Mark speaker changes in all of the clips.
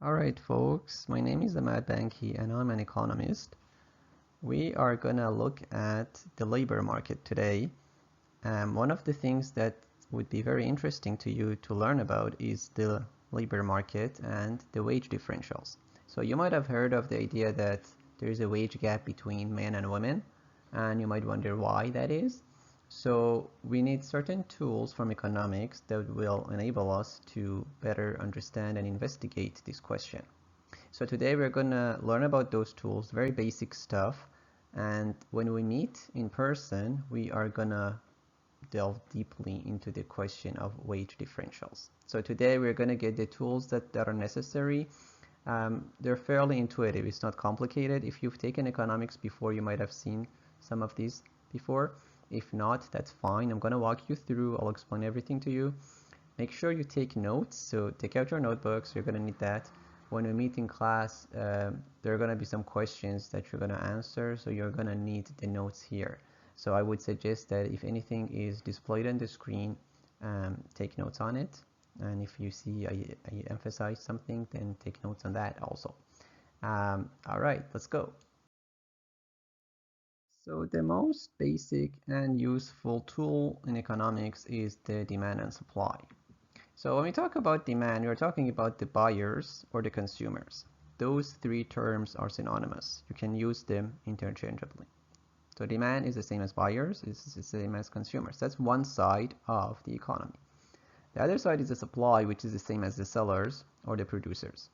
Speaker 1: All right, folks, my name is Ahmad Banki and I'm an economist. We are gonna look at the labor market today. One of the things that would be very interesting to you to learn about is the labor market and the wage differentials. So you might have heard of the idea that there is a wage gap between men and women, and you might wonder why that is. So we need certain tools from economics that will enable us to better understand and investigate this question. So today we're gonna learn about those tools, very basic stuff. And when we meet in person, we are gonna delve deeply into the question of wage differentials. So today we're gonna get the tools that are necessary. They're fairly intuitive. It's not complicated. If you've taken economics before, you might have seen some of these before. If not, that's fine. I'm gonna walk you through. I'll explain everything to you. Make sure you take notes. So take out your notebooks. You're gonna need that. When we meet in class, there are gonna be some questions that you're gonna answer. So you're gonna need the notes here. So I would suggest that if anything is displayed on the screen, take notes on it. And if you see I emphasize something, then take notes on that also. All right, let's go. So the most basic and useful tool in economics is the demand and supply. So when we talk about demand, we're talking about the buyers or the consumers. Those three terms are synonymous. You can use them interchangeably. So demand is the same as buyers, it's the same as consumers. That's one side of the economy. The other side is the supply, which is the same as the sellers or the producers.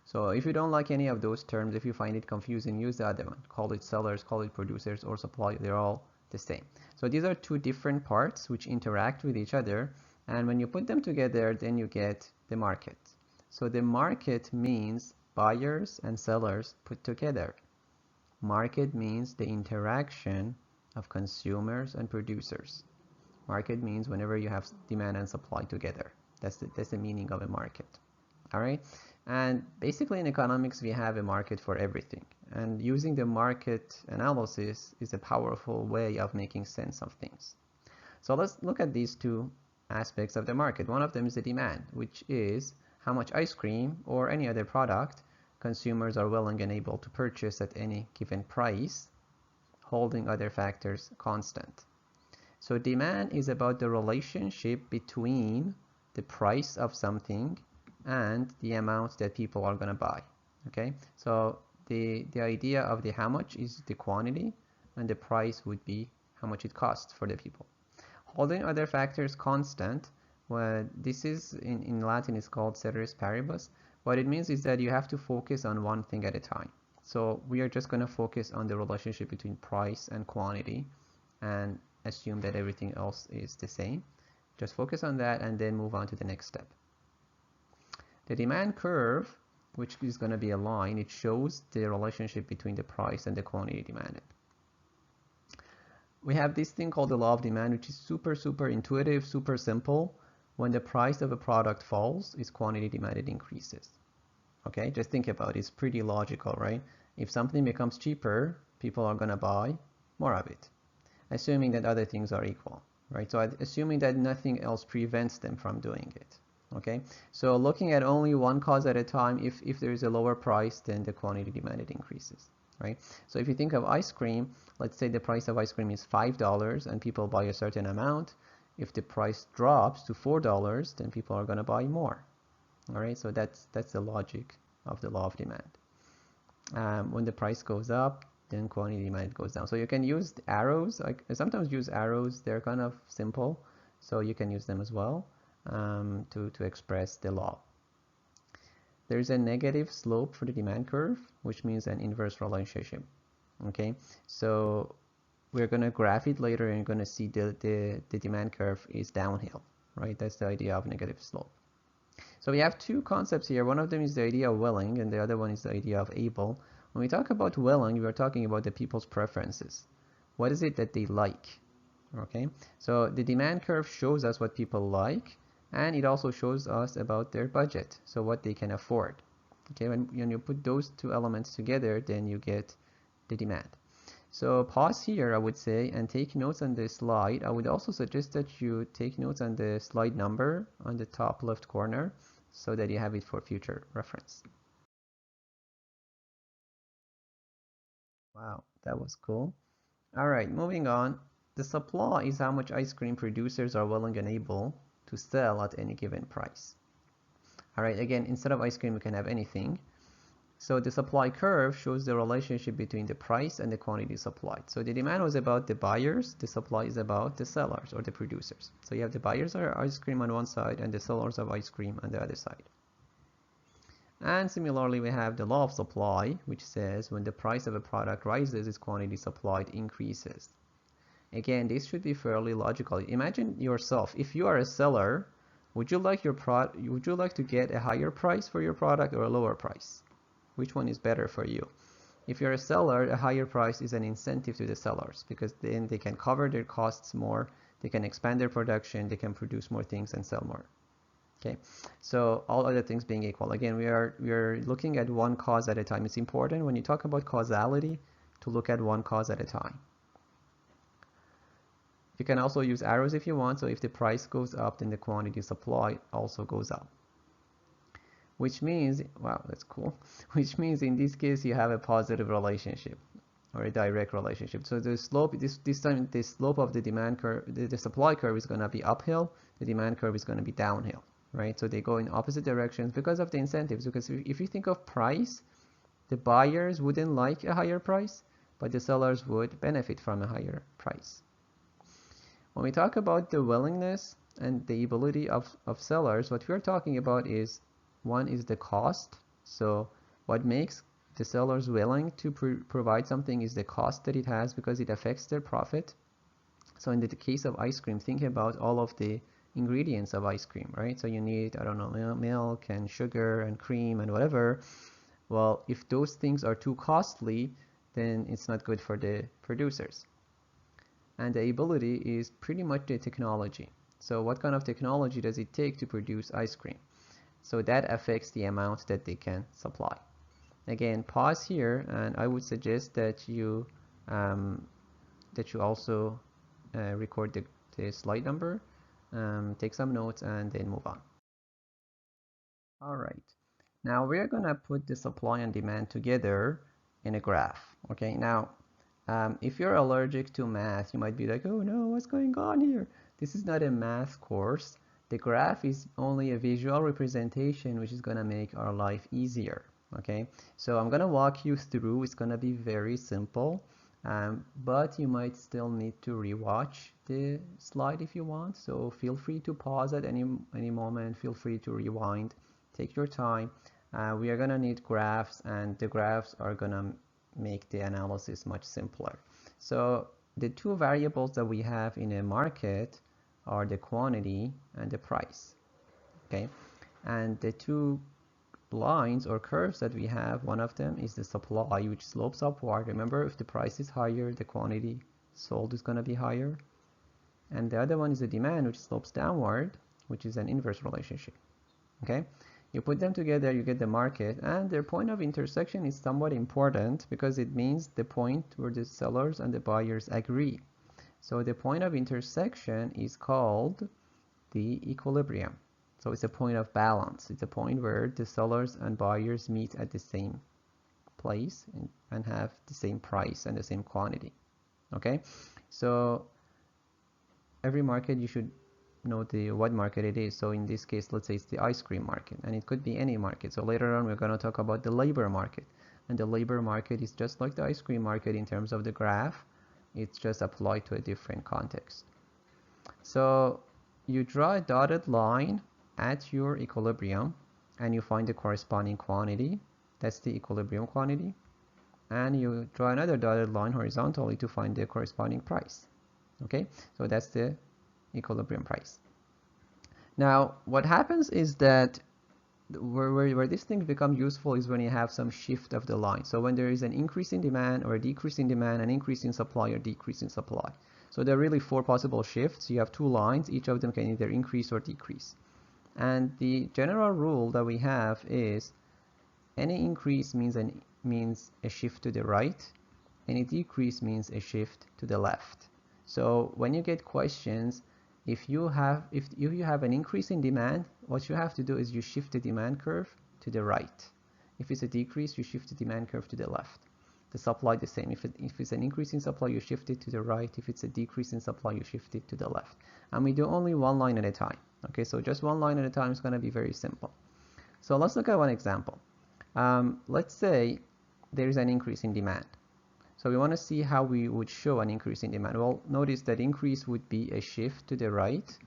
Speaker 1: So if you don't like any of those terms, if you find it confusing, use the other one. Call it sellers, call it producers, or supply. They're all the same. So these are two different parts which interact with each other. And when you put them together, then you get the market. So the market means buyers and sellers put together. Market means the interaction of consumers and producers. Market means whenever you have demand and supply together. That's the meaning of a market. All right. And basically in economics, we have a market for everything. And using the market analysis is a powerful way of making sense of things. So let's look at these two aspects of the market. One of them is the demand, which is how much ice cream or any other product consumers are willing and able to purchase at any given price, holding other factors constant. So demand is about the relationship between the price of something and the amount that people are going to buy. Okay, so the idea of the how much is the quantity, and the price would be how much it costs for the people. Holding other factors constant, well, this is in Latin is called ceteris paribus. What it means is that you have to focus on one thing at a time. So we are just going to focus on the relationship between price and quantity and assume that everything else is the same. Just focus on that and then move on to the next step. The demand curve, which is going to be a line, it shows the relationship between the price and the quantity demanded. We have this thing called the law of demand, which is super intuitive, super simple. When the price of a product falls, its quantity demanded increases. Okay, just think about it. It's pretty logical, right? If something becomes cheaper, people are going to buy more of it, assuming that other things are equal, right? So assuming that nothing else prevents them from doing it. Okay, so looking at only one cause at a time, if there is a lower price, then the quantity demanded increases, right? So if you think of ice cream, let's say the price of ice cream is $5 and people buy a certain amount. If the price drops to $4, then people are going to buy more. All right, so that's the logic of the law of demand. When the price goes up, then quantity demand goes down. So you can use arrows. I sometimes use arrows. They're kind of simple, so you can use them as well. To express the law. There's a negative slope for the demand curve, which means an inverse relationship. Okay, so we're going to graph it later and you're going to see the demand curve is downhill, right? That's the idea of negative slope. So we have two concepts here. One of them is the idea of willing and the other one is the idea of able. When we talk about willing, we're talking about the people's preferences. What is it that they like? Okay, so the demand curve shows us what people like, and it also shows us about their budget, so what they can afford. Okay, when you put those two elements together, then you get the demand. So pause here, I would say, and take notes on the slide. I would also suggest that you take notes on the slide number on the top left corner so that you have it for future reference. Wow, that was cool. All right, moving on. The supply is how much ice cream producers are willing and able to sell at any given price. All right, again, instead of ice cream, we can have anything. So the supply curve shows the relationship between the price and the quantity supplied. So the demand was about the buyers, the supply is about the sellers or the producers. So you have the buyers of ice cream on one side and the sellers of ice cream on the other side. And similarly, we have the law of supply, which says when the price of a product rises, its quantity supplied increases. Again, this should be fairly logical. Imagine yourself, if you are a seller, would you like to get a higher price for your product or a lower price? Which one is better for you? If you're a seller, a higher price is an incentive to the sellers because then they can cover their costs more, they can expand their production, they can produce more things and sell more. Okay, so all other things being equal, again, we are looking at one cause at a time. It's important when you talk about causality to look at one cause at a time. You can also use arrows if you want, so if the price goes up, then the quantity supplied also goes up. Which means, wow, that's cool. Which means in this case you have a positive relationship or a direct relationship. So the slope, this time the slope of the demand curve, the supply curve is going to be uphill, the demand curve is going to be downhill, right? So they go in opposite directions because of the incentives. Because if you think of price, the buyers wouldn't like a higher price, but the sellers would benefit from a higher price. When we talk about the willingness and the ability of sellers, what we're talking about is, one is the cost. So what makes the sellers willing to provide something is the cost that it has because it affects their profit. So in the case of ice cream, think about all of the ingredients of ice cream, right? So you need, I don't know, milk and sugar and cream and whatever. Well, if those things are too costly, then it's not good for the producers. And the ability is pretty much the technology. So what kind of technology does it take to produce ice cream? So that affects the amount that they can supply. Again, pause here, and I would suggest that you also record the slide number, take some notes, and then move on. All right. Now we're gonna put the supply and demand together in a graph. Okay. Now, if you're allergic to math, you might be like, oh no, what's going on here? This is not a math course. The graph is only a visual representation, which is gonna make our life easier. Okay. So I'm gonna walk you through. It's gonna be very simple. But you might still need to rewatch the slide if you want. So feel free to pause at any moment. Feel free to rewind. Take your time. We are gonna need graphs, and the graphs are gonna make the analysis much simpler. So the two variables that we have in a market are the quantity and the price. Okay, and the two lines or curves that we have, one of them is the supply, which slopes upward. Remember, if the price is higher, the quantity sold is going to be higher. And the other one is the demand, which slopes downward, which is an inverse relationship. Okay, you put them together, you get the market, and their point of intersection is somewhat important because it means the point where the sellers and the buyers agree. So the point of intersection is called the equilibrium. So it's a point of balance. It's a point where the sellers and buyers meet at the same place and have the same price and the same quantity. Okay, so every market you should know what market it is. So in this case, let's say it's the ice cream market, and it could be any market. So later on, we're going to talk about the labor market, and the labor market is just like the ice cream market in terms of the graph. It's just applied to a different context. So you draw a dotted line at your equilibrium and you find the corresponding quantity. That's the equilibrium quantity. And you draw another dotted line horizontally to find the corresponding price. Okay, so that's the equilibrium price. Now, what happens is that where this thing becomes useful is when you have some shift of the line. So when there is an increase in demand or a decrease in demand, an increase in supply or decrease in supply. So there are really four possible shifts. You have two lines. Each of them can either increase or decrease. And the general rule that we have is any increase means a shift to the right, any decrease means a shift to the left. So when you get questions, if you have an increase in demand, what you have to do is you shift the demand curve to the right. If it's a decrease, you shift the demand curve to the left. The supply the same. If it's an increase in supply, you shift it to the right. If it's a decrease in supply, you shift it to the left. And we do only one line at a time. Okay, so just one line at a time is going to be very simple. So let's look at one example. Let's say there's an increase in demand. So we want to see how we would show an increase in demand. Well, notice that increase would be a shift to the right.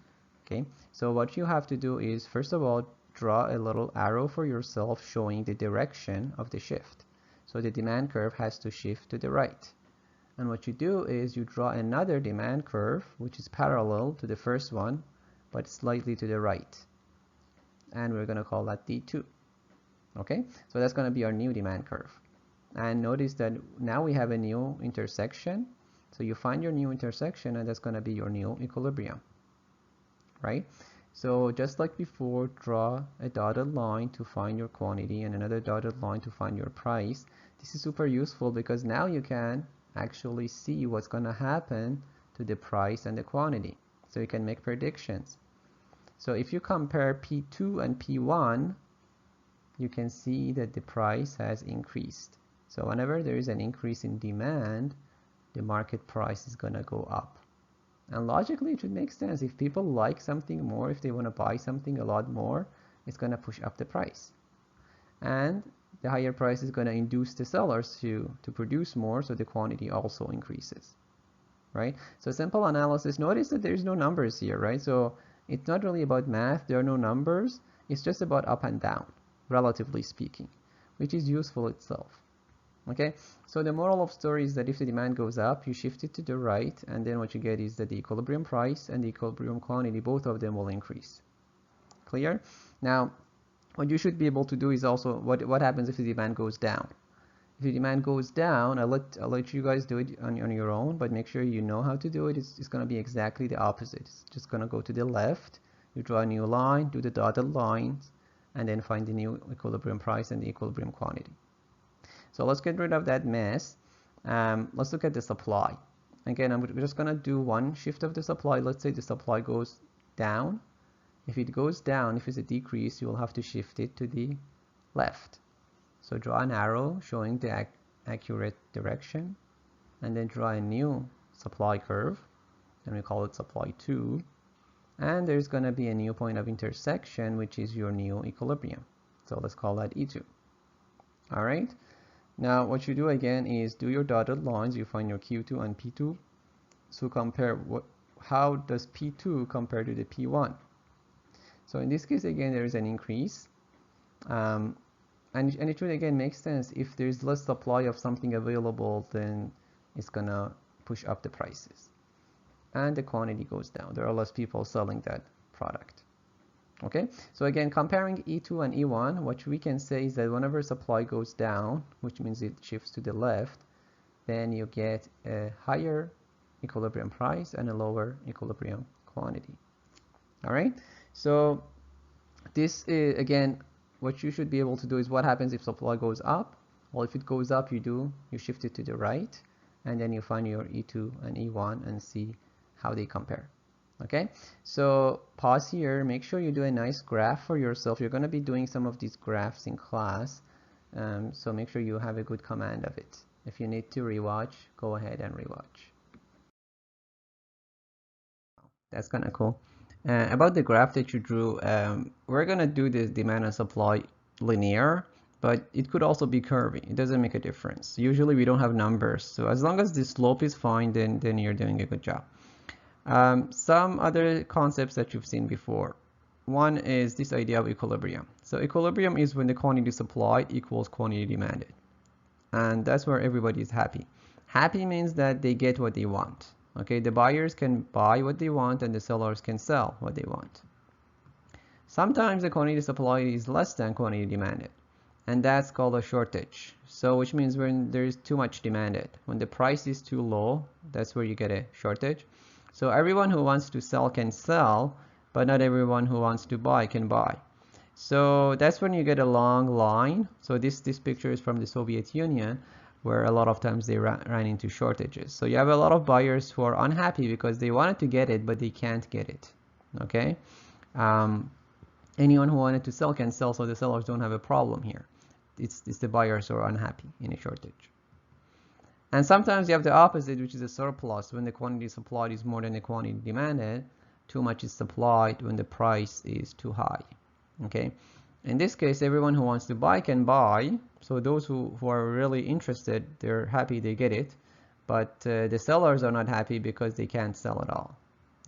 Speaker 1: Okay, so what you have to do is, first of all, draw a little arrow for yourself showing the direction of the shift. So the demand curve has to shift to the right. And what you do is you draw another demand curve, which is parallel to the first one, but slightly to the right. And we're going to call that D2. Okay, so that's going to be our new demand curve. And notice that now we have a new intersection. So you find your new intersection, and that's going to be your new equilibrium, right? So just like before, draw a dotted line to find your quantity and another dotted line to find your price. This is super useful because now you can actually see what's going to happen to the price and the quantity. So you can make predictions. So if you compare P2 and P1, you can see that the price has increased. So whenever there is an increase in demand, the market price is going to go up. And logically, it should make sense. If people like something more, if they want to buy something a lot more, it's going to push up the price. And the higher price is going to induce the sellers to produce more, so the quantity also increases, right? So simple analysis, notice that there's no numbers here, right? So it's not really about math. There are no numbers. It's just about up and down, relatively speaking, which is useful itself. Okay, so the moral of story is that if the demand goes up, you shift it to the right, and then what you get is that the equilibrium price and the equilibrium quantity, both of them will increase. Clear? Now, what you should be able to do is also what happens if the demand goes down. If the demand goes down, I'll let you guys do it on your own, but make sure you know how to do it. It's going to be exactly the opposite. It's just going to go to the left. You draw a new line, do the dotted lines, and then find the new equilibrium price and the equilibrium quantity. So let's get rid of that mess. Let's look at the supply. Again, we're just going to do one shift of the supply. Let's say the supply goes down. If it goes down, if it's a decrease, you will have to shift it to the left. So draw an arrow showing the accurate direction, and then draw a new supply curve, and we call it supply 2. And there's going to be a new point of intersection, which is your new equilibrium. So let's call that E2. All right. Now what you do again is do your dotted lines. You find your Q2 and P2. So compare how does P2 compare to the P1. So in this case, again, there is an increase. And it should again make sense. If there's less supply of something available, then it's gonna push up the prices. And the quantity goes down. There are less people selling that product. Okay, so again, comparing E2 and E1, what we can say is that whenever supply goes down, which means it shifts to the left, then you get a higher equilibrium price and a lower equilibrium quantity. All right, so this is, again, what you should be able to do is what happens if supply goes up. Well, if it goes up, you shift it to the right, and then you find your E2 and E1 and see how they compare. Okay, so pause here, make sure you do a nice graph for yourself. You're going to be doing some of these graphs in class, so make sure you have a good command of it. If you need to rewatch, go ahead and rewatch. That's kind of cool. About the graph that you drew, we're going to do the demand and supply linear, but it could also be curvy. It doesn't make a difference. Usually we don't have numbers, so as long as the slope is fine, then you're doing a good job. Some other concepts that you've seen before. One is this idea of equilibrium. So equilibrium is when the quantity supplied equals quantity demanded. And that's where everybody is happy. Happy means that they get what they want. Okay, the buyers can buy what they want and the sellers can sell what they want. Sometimes the quantity supplied is less than quantity demanded. And that's called a shortage. So which means when there is too much demanded. When the price is too low, that's where you get a shortage. So everyone who wants to sell can sell, but not everyone who wants to buy can buy. So that's when you get a long line. So this picture is from the Soviet Union, where a lot of times they ran into shortages. So you have a lot of buyers who are unhappy because they wanted to get it, but they can't get it. Okay. Anyone who wanted to sell can sell, so the sellers don't have a problem here. It's the buyers who are unhappy in a shortage. And sometimes you have the opposite, which is a surplus, when the quantity supplied is more than the quantity demanded. Too much is supplied when the price is too high. Okay. In this case, everyone who wants to buy can buy. So those who are really interested, they're happy they get it. But the sellers are not happy because they can't sell it all.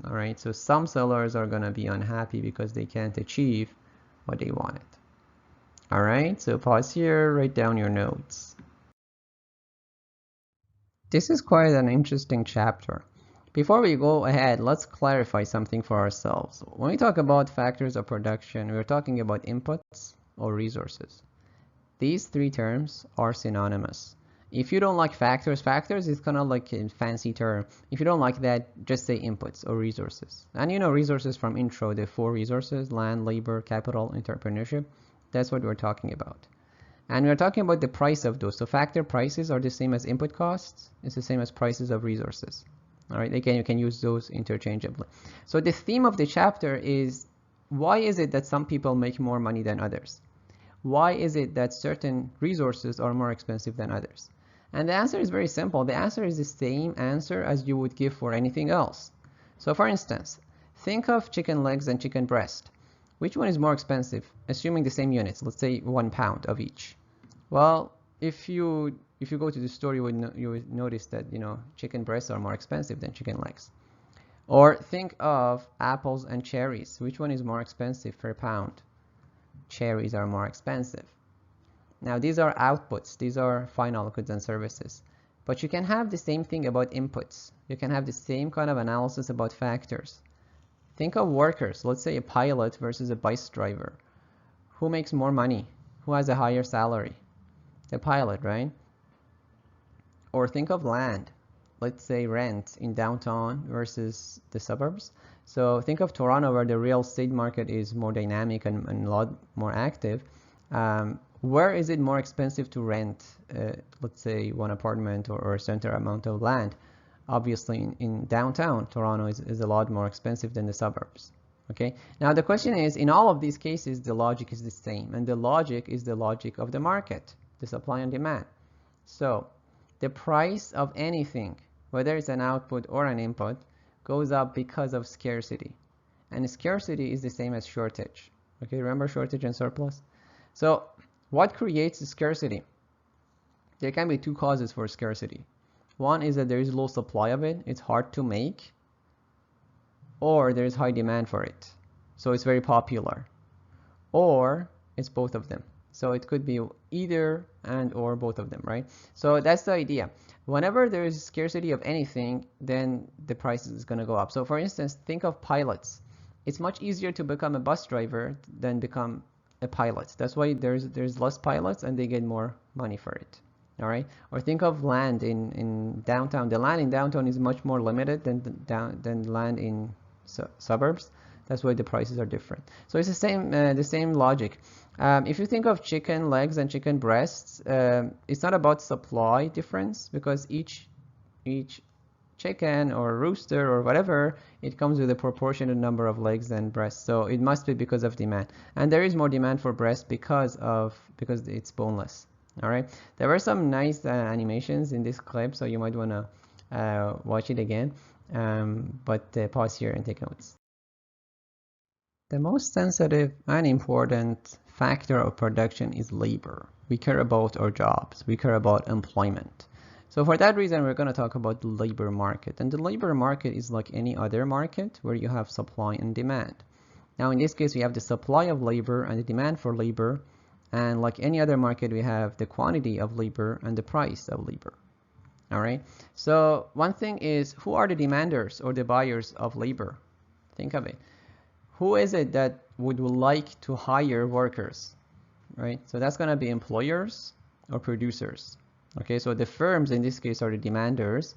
Speaker 1: All right. So some sellers are going to be unhappy because they can't achieve what they wanted. All right. So pause here, write down your notes. This is quite an interesting chapter. Before we go ahead, let's clarify something for ourselves. When we talk about factors of production, we're talking about inputs or resources. These three terms are synonymous. If you don't like factors is kind of like a fancy term. If you don't like that, just say inputs or resources. And you know resources from intro, the four resources: land, labor, capital, entrepreneurship. That's what we're talking about. And we're talking about the price of those. So factor prices are the same as input costs. It's the same as prices of resources. All right, again, you can use those interchangeably. So the theme of the chapter is, why is it that some people make more money than others? Why is it that certain resources are more expensive than others? And the answer is very simple. The answer is the same answer as you would give for anything else. So for instance, think of chicken legs and chicken breast. Which one is more expensive, assuming the same units? Let's say 1 pound of each. Well, if you go to the store, you would notice that chicken breasts are more expensive than chicken legs. Or think of apples and cherries. Which one is more expensive per pound? Cherries are more expensive. Now these are outputs. These are final goods and services. But you can have the same thing about inputs. You can have the same kind of analysis about factors. Think of workers. Let's say a pilot versus a bus driver. Who makes more money? Who has a higher salary? The pilot, right? Or think of land. Let's say rent in downtown versus the suburbs. So think of Toronto, where the real estate market is more dynamic and a lot more active. Where is it more expensive to rent, let's say, one apartment or a certain amount of land? Obviously, in downtown, Toronto is a lot more expensive than the suburbs. Okay. Now the question is, in all of these cases, the logic is the same, and the logic is the logic of the market, the supply and demand. So the price of anything, whether it's an output or an input, goes up because of scarcity. And scarcity is the same as shortage. Okay, remember shortage and surplus? So what creates the scarcity? There can be two causes for scarcity. One is that there is low supply of it, it's hard to make, or there is high demand for it, so it's very popular, or it's both of them. So it could be either and or both of them, right? So that's the idea. Whenever there is scarcity of anything, then the price is going to go up. So for instance, think of pilots. It's much easier to become a bus driver than become a pilot. That's why there's less pilots and they get more money for it. All right. Or think of land in downtown. The land in downtown is much more limited than land in suburbs. That's why the prices are different. So it's the same logic. If you think of chicken legs and chicken breasts, it's not about supply difference, because each chicken or rooster or whatever, it comes with a proportionate number of legs and breasts. So it must be because of demand, and there is more demand for breast because it's boneless. All right. There were some nice animations in this clip, so you might want to watch it again. But pause here and take notes. The most sensitive and important factor of production is labor. We care about our jobs. We care about employment. So for that reason, we're going to talk about the labor market. And the labor market is like any other market where you have supply and demand. Now, in this case, we have the supply of labor and the demand for labor. And like any other market, we have the quantity of labor and the price of labor. All right. So one thing is, who are the demanders or the buyers of labor? Think of it. Who is it that would like to hire workers, right? So that's going to be employers or producers. Okay, so the firms in this case are the demanders.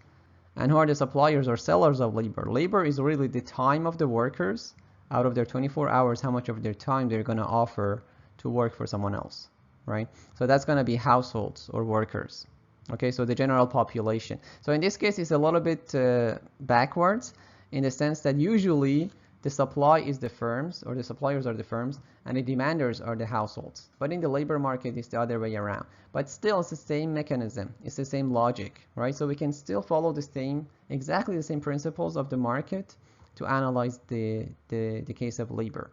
Speaker 1: And who are the suppliers or sellers of labor? Labor is really the time of the workers. Out of their 24 hours, how much of their time they're going to offer to work for someone else, right? So that's going to be households or workers. Okay, so the general population. So in this case, it's a little bit backwards, in the sense that usually The supply is the firms, or the suppliers are the firms, and the demanders are the households. But in the labor market, it's the other way around. But still, it's the same mechanism. It's the same logic, right? So we can still follow the same, exactly the same principles of the market to analyze the case of labor.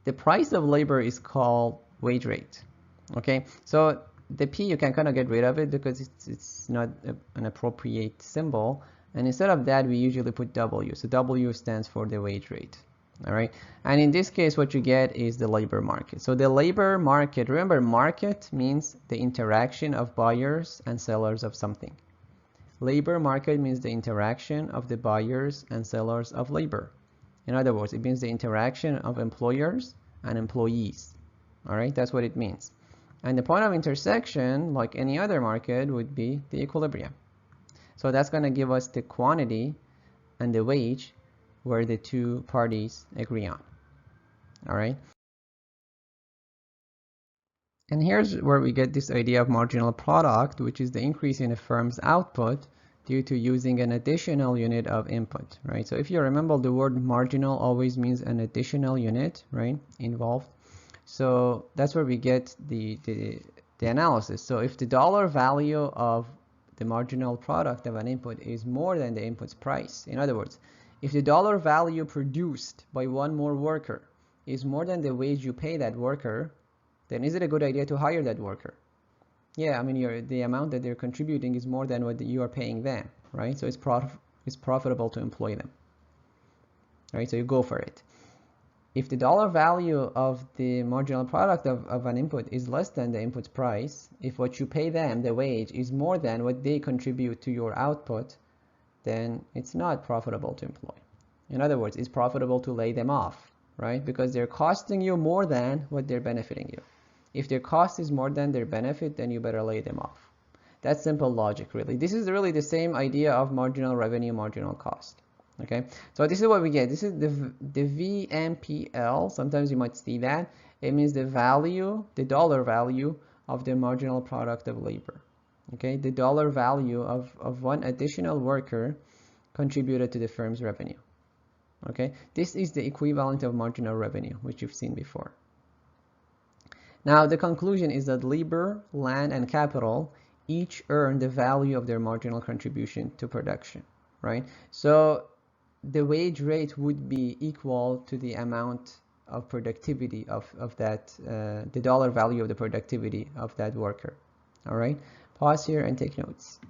Speaker 1: The price of labor is called wage rate. Okay, so the P, you can kind of get rid of it because it's not an appropriate symbol. And instead of that, we usually put W. So W stands for the wage rate. All right. And in this case, what you get is the labor market. So the labor market, remember, market means the interaction of buyers and sellers of something. Labor market means the interaction of the buyers and sellers of labor. In other words, it means the interaction of employers and employees. All right, that's what it means. And the point of intersection, like any other market, would be the equilibrium. So that's going to give us the quantity and the wage where the two parties agree on. All right. And here's where we get this idea of marginal product, which is the increase in a firm's output due to using an additional unit of input, right? So if you remember, the word marginal always means an additional unit, right, involved. So that's where we get the analysis. So if the dollar value of the marginal product of an input is more than the input's price, in other words, if the dollar value produced by one more worker is more than the wage you pay that worker, then is it a good idea to hire that worker? Yeah, I mean, the amount that they're contributing is more than what you are paying them, right? So it's profitable to employ them, right? So you go for it. If the dollar value of the marginal product of an input is less than the input's price, if what you pay them, the wage, is more than what they contribute to your output, then it's not profitable to employ. In other words, it's profitable to lay them off, right? Because they're costing you more than what they're benefiting you. If their cost is more than their benefit, then you better lay them off. That's simple logic, really. This is really the same idea of marginal revenue, marginal cost. Okay, so this is what we get. This is the VMPL. Sometimes you might see that. It means the value, the dollar value of the marginal product of labor. Okay, the dollar value of one additional worker contributed to the firm's revenue. Okay, this is the equivalent of marginal revenue, which you've seen before. Now, the conclusion is that labor, land, and capital each earn the value of their marginal contribution to production, right? So the wage rate would be equal to the amount of productivity of that, the dollar value of the productivity of that worker. All right, pause here and take notes.